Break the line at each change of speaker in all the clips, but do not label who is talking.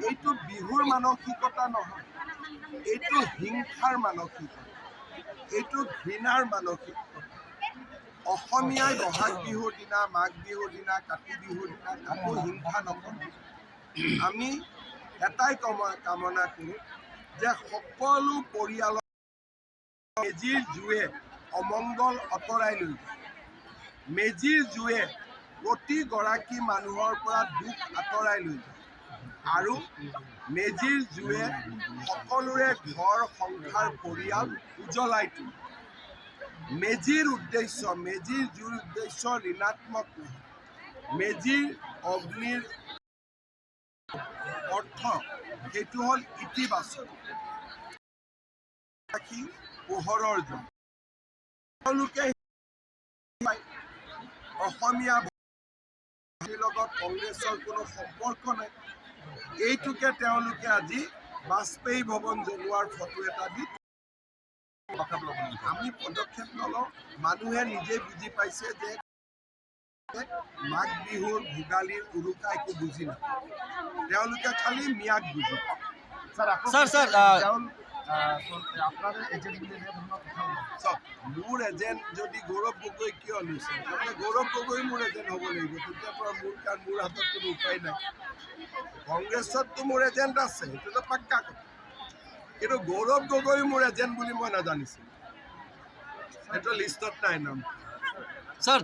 এইটো বিহুৰ মানসিকতা নহয়, এইটো হিংসাৰ মানসিকতা, এইটো ঘৃণাৰ মানসিকতা। অসমীয়াই বহাগ বিহুৰ দিনা, মাঘ বিহুৰ দিনা, কাতি বিহুৰ দিনা কাকো হিংসা নকৰে। আমি এটাই কামনা কৰোঁ যে সকলো পৰিয়ালৰ মেজিৰ জুয়ে অমংগল আঁতৰাই লৈ যায়। মেজিৰ জুয়ে প্ৰতিগৰাকী মানুহৰ পৰা দুখ আঁতৰাই লৈ যায় আৰু মেজিৰ জুয়ে সকলোৰে ঘৰ সংসাৰ পৰিয়াল উজ্বলাই তোলে। মেজিৰ জুইৰ উদ্দেশ্য ঋণাত্মক নহয়। মেজিৰ অগ্নিৰ অৰ্থ সেইটো হ'ল ইতিবাচক, পোহৰৰ জল। তেওঁলোকে অসমীয়া ভাষাৰ লগত কংগ্ৰেছৰ কোনো সম্পৰ্ক নাই, এইটোকে তেওঁলোকে আজি বাজপেয়ী ভৱন জ্বলোৱাৰ ফটো এটা দি আমি পদক্ষেপ নলওঁ। মানুহে নিজে বুজি পাইছে যে মাঘ বিহুৰ ভোগালীৰ উৰুকা একো বুজি নাপায়, তেওঁলোকে খালি মিয়াক বুজি পায়। মোৰ এজেণ্ট যদি গৌৰৱ গগৈ কিয় লৈছে, তাৰমানে গৌৰৱ গগৈ মোৰ এজেণ্ট হ'ব লাগিব, তেতিয়াৰ পৰা মোৰ হাতত কোনো উপায় নাই। কংগ্ৰেছততো মোৰ এজেণ্ট আছে, সেইটোতো পাক্কা কথা, কিন্তু গৌৰৱ গগৈ মোৰ এজেণ্ট বুলি মই নাজানিছিলোঁ, সেইটো লিষ্টত নাই নাম।
স্যাৰ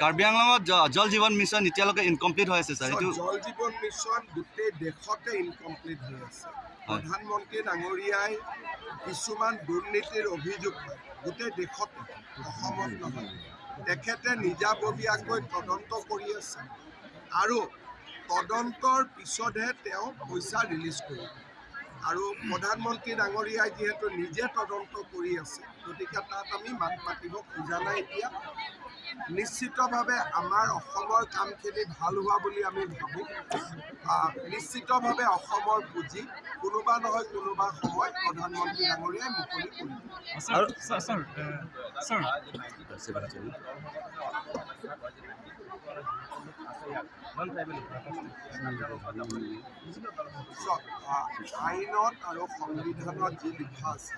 কাৰ্বি আংলঙত জল জীৱন মিছন এতিয়ালৈকে ইনকমপ্লিট হৈ আছে স্যাৰ।
জল জীৱন মিছন গোটেই দেশতে ইনকমপ্লিট হৈ আছে। প্ৰধানমন্ত্ৰী ডাঙৰীয়াই কিছুমান দুৰ্নীতিৰ অভিযোগ গোটেই দেশতে, অসমত নহয়, তেখেতে নিজাববীয়াকৈ তদন্ত কৰি আছে আৰু তদন্তৰ পিছতহে তেওঁ পইচা ৰিলিজ কৰিব। আৰু প্ৰধানমন্ত্ৰী ডাঙৰীয়াই যিহেতু নিজে তদন্ত কৰি আছে, গতিকে তাত আমি মাত মাতিব খোজা নাই এতিয়া। নিশ্চিতভাৱে আমাৰ অসমৰ কামখিনি ভাল হোৱা বুলি আমি ভাবোঁ। নিশ্চিতভাৱে অসমৰ পুঁজি কোনোবা নহয় কোনোবা সময় প্ৰধানমন্ত্ৰী ডাঙৰীয়াই মুকলি কৰিব। আইনত আৰু সংবিধানত যি লিখা আছে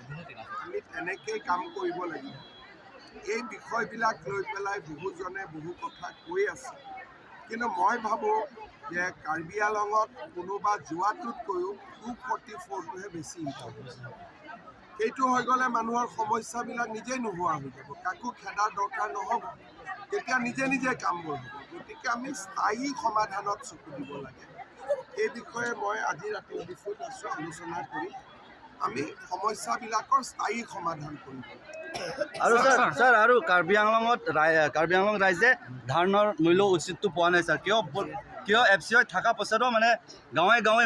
আমি তেনেকেই কাম কৰিব লাগিব। এই বিষয়বিলাক লৈ পেলাই বহুজনে বহু কথা কৈ আছে, কিন্তু মই ভাবোঁ যে কাৰ্বি আংলঙত কোনোবা যোৱাটোতকৈও 244টোহে বেছি ইম্পৰ্টেণ্ট। সেইটো হৈ গ'লে মানুহৰ সমস্যাবিলাক নিজেই নোহোৱা হৈ যাব, কাকো খেদাৰ দৰকাৰ নহ'ব, তেতিয়া নিজে নিজে কামবোৰ হ'ব। গতিকে আমি স্থায়ী সমাধানত চকু দিব লাগে। এই বিষয়ে মই আজি ৰাতি ডিফুত আছোঁ, আলোচনা কৰি আমি সমস্যাবিলাকৰ স্থায়ী সমাধান কৰিব।
আৰু স্যাৰ আৰু কাৰ্বি আংলং ৰাইজে ধানৰ মূল্য উচিতটো পোৱা নাই স্যাৰ। কিয় FCI থকা পাছতো মানে গাঁৱে গাঁৱে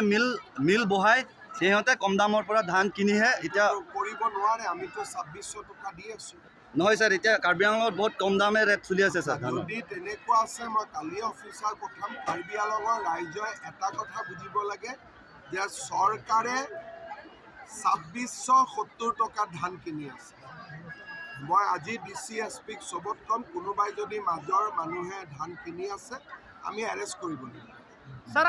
মিল বহাই সিহঁতে কম দামৰ পৰা ধান কিনিহে এতিয়া
কৰিব নোৱাৰে। আমিতো 2600 টকা দি আছোঁ।
নহয় স্যাৰ, এতিয়া কাৰ্বি আংলঙত বহুত কম দামে ৰেট চলি আছে স্যাৰ।
যদি তেনেকুৱা আছে মই কালি অফিচাৰ পঠাম। কাৰ্বি আংলঙৰ ৰাইজে এটা কথা বুজিব লাগে যে চৰকাৰে 2670 টকাত ধান কিনি আছে। মই আজি DCSPক চবত ক'ম, কোনোবাই যদি মাজৰ মানুহে ধান কিনি আছে আমি এৰেষ্ট কৰিব লাগিব।
স্যাৰ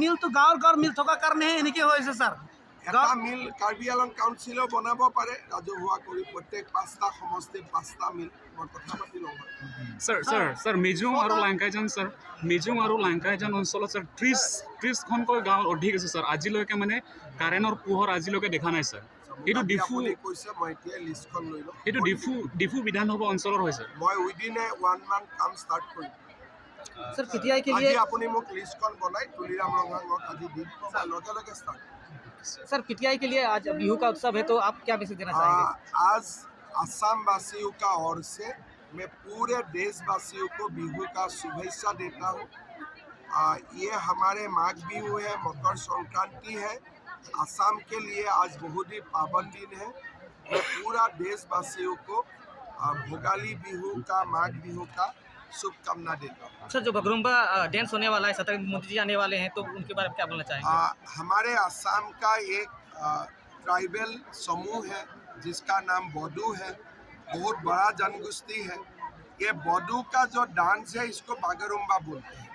মিলটো গাঁৱৰ মিল থকাৰ কাৰণেহে এনেকৈ হৈছে স্যাৰ।
এটা মিল কাৰ্বি আংলং কাউন্সিলেও বনাব পাৰে ৰাজহুৱা কৰি, প্ৰত্যেক 5টা সমষ্টিত 5টা মিল। মই কথা পাতি লওঁ।
স্যাৰ মিজোং আৰু লাংকাইজান অঞ্চলত স্যাৰ 30খনকৈ গাঁও অধিক আছে স্যাৰ। আজিলৈকে মানে কাৰেণ্টৰ পোহৰ আজিলৈকে দেখা নাই স্যাৰ। এইটো ডিফু বিধানসভা অঞ্চলৰ হৈছে।
মই উইদিন 1 মান্থ কাম ষ্টাৰ্ট কৰিম।
सर PTI के लिए
আপুনি মোক লিষ্টখন বনাই তুলিৰাম ৰঙাঙক আজি দি দিব, লগে লগে ষ্টাৰ্ট।
सर PTI के लिए आज बिहू का उत्सव है, तो आप क्या मैसेज देना चाहेंगे?
आज असम वासियों का ओर से मैं पूरे देशवासियों को बिहू का शुभेच्छा देता हूँ। ये हमारे माघ बिहू है, मकर संक्रांति है। असम के लिए आज बहुत ही पावन दिन है। मैं पूरा देशवासियों को भोगाली बिहू का, माघ बिहू का शुभकामना देता हूँ।
सर जो बगरुम्बा डांस होने वाला है, सत्तर मोदी जी आने वाले हैं, तो उनके बारे में क्या बोलना चाहेंगे?
हमारे असम का एक ट्राइबल समूह है जिसका नाम बोडो है, बहुत बड़ा जनगोष्ठी है। ये बोडो का जो डांस है इसको बागरुम्बा बोलते हैं।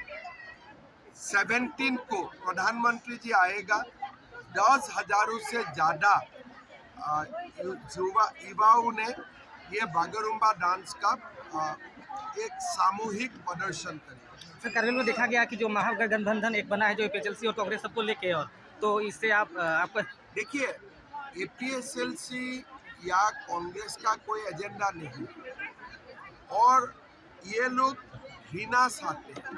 17 को प्रधानमंत्री जी आएगा, 10,000 से ज़्यादा युवाओं ने ये बागरुम्बा डांस का एक सामूहिक प्रदर्शन करेगा।
सर कारगिल में देखा गया कि जो महागठबंधन एक बना है जो एपीएसएलसी और कांग्रेस सबको लेके, और तो इससे आपको
देखिए, एपीएसएलसी या कांग्रेस का कोई एजेंडा नहीं, और ये लोग घृणा चाहते हैं,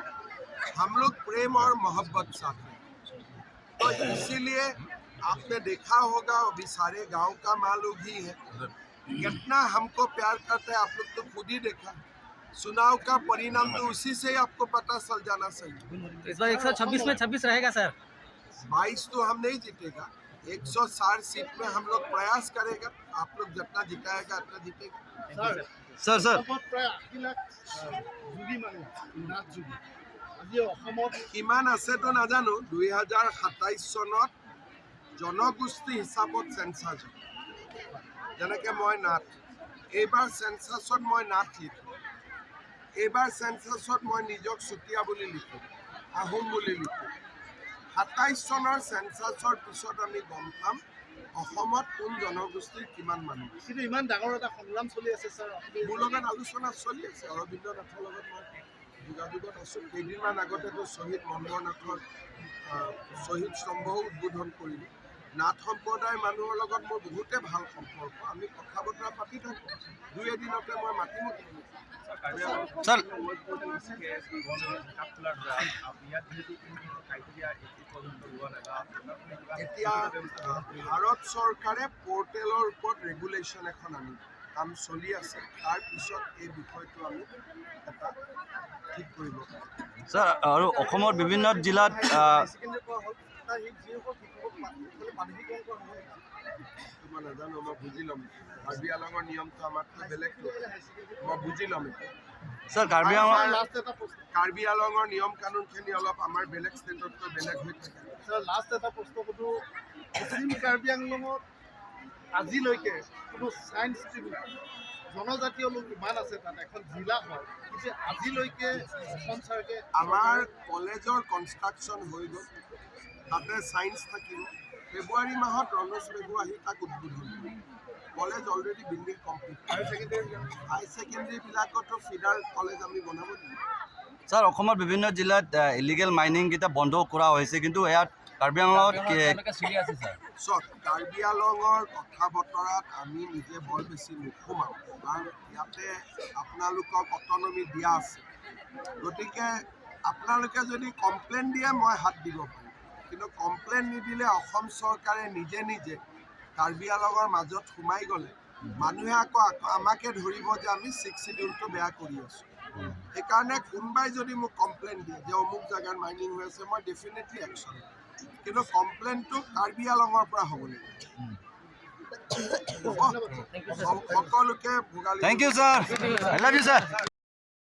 हम लोग प्रेम और मोहब्बत चाहते हैं। तो इसीलिए आपने देखा होगा, अभी सारे गांव का मालूम ही है कितना हमको प्यार करते हैं। आप लोग तो खुद ही देखा, चुनाव का परिणाम तो उसी से आपको पता चल जाना चाहिए।
इस बार 126 में 26 रहेगा सर।
22 तो हम नहीं जीतेगा, 160 सीट में हम लोग प्रयास करेगा। आप लोग जितना जिताएगा उतना जीतेगा।
सर
কিমান আছেতো নাজানো। 2027 চনত জনগোষ্ঠী হিচাপত চেঞ্চাছ হ'ব। যেনেকৈ মই নাথ, এইবাৰ চেঞ্চাছত মই নাথ লিখোঁ, এইবাৰ চেঞ্চাছত মই নিজক চুতীয়া বুলি লিখোঁ, আহোম বুলি লিখোঁ। 27 চনৰ চেঞ্চাছৰ পিছত আমি গম পাম অসমত কোন জনগোষ্ঠীৰ কিমান মানুহ।
কিন্তু ইমান ডাঙৰ এটা সংগ্ৰাম চলি আছে ছাৰ,
মোৰ লগত আলোচনা চলি আছে, অৰবিন্দ নাথৰ লগত মই যোগাযোগত আছোঁ। কেইদিনমান আগতেতো শ্বহীদ মন্দনাথৰ শ্বহীদ স্তম্ভও উদ্বোধন কৰিলোঁ। নাথ সম্প্ৰদায়ৰ মানুহৰ লগত মোৰ বহুতে ভাল সম্পৰ্ক, আমি কথা বতৰা পাতি থাকোঁ। দুই এদিনতে মই মাতিমো।
सर
এতিয়া ভাৰত চৰকাৰে পৰ্টেলৰ ওপৰত ৰেগুলেশ্যন এখন আনিব, কাম চলি আছে। তাৰপিছত এই বিষয়টো আমি এটা ঠিক কৰিব পাৰিম।
सर और অসমৰ বিভিন্ন জিলাত
মই নাজানো, মই বুজি ল'ম। কাৰ্বি আংলঙৰ নিয়মটো আমাতকৈ বেলেগ, মই বুজি ল'ম।
सर कार्बी आंगलং
লাষ্ট এটা প্ৰশ্ন
কাৰ্বি আংলঙৰ নিয়ম কানুনখিনি অলপ আমাৰ বেলেগ ষ্টেটতকৈ বেলেগ হৈ থাকে।
ছাৰ, লাষ্ট এটা প্ৰশ্ন সোধোঁ। পশ্চিম কাৰ্বি আংলঙত আজিলৈকে কোনো ছায়েন্স ষ্ট্ৰীম, জনজাতীয় লোক ইমান আছে, তাত এখন জিলা হয়, কিন্তু আজিলৈকে অসম চৰকাৰে
আমাৰ কলেজৰ কনষ্ট্ৰাকশ্যন হৈ গ'ল, তাতে ছায়েন্স থাকিব। ফেব্ৰুৱাৰী মাহত ৰণোজ পেগু আহি তাক উদ্বোধন কৰিব। College already building complete. High ছেকেণ্ডেৰীবিলাকতো ফিডাৰ কলেজ আমি বনাব লাগিব।
सर অসমৰ বিভিন্ন জিলাত ইলিগেল মাইনিংকেইটা বন্ধ কৰা হৈছে, কিন্তু ইয়াত কাৰ্বি আংলঙত
চক কাৰ্বি আংলঙৰ কথা বতৰাত আমি নিজে বৰ বেছি নোসোমাওঁ, কাৰণ ইয়াতে আপোনালোকক অটনমি দিয়া আছে। গতিকে আপোনালোকে যদি কমপ্লেইন দিয়ে মই হাত দিব পাৰিম, কিন্তু কমপ্লেইন নিদিলে অসম চৰকাৰে নিজে নিজে কাৰ্বি আংলঙৰ মাজত সোমাই গ'লে মানুহে আকৌ আমাকে ধৰিব যে আমি 6 শিডিউলটো বেয়া কৰি আছোঁ। সেইকাৰণে কোনোবাই যদি মোক কমপ্লেইন দিয়ে যে অমুক জেগাত মাইনিং হৈ আছে, মই ডেফিনেটলি একশ্যন ল'ম, কিন্তু কমপ্লেইনটো কাৰ্বি আংলঙৰ পৰা হ'ব লাগিব। সকলোকে Bhogali.
Thank you sir, I love you sir.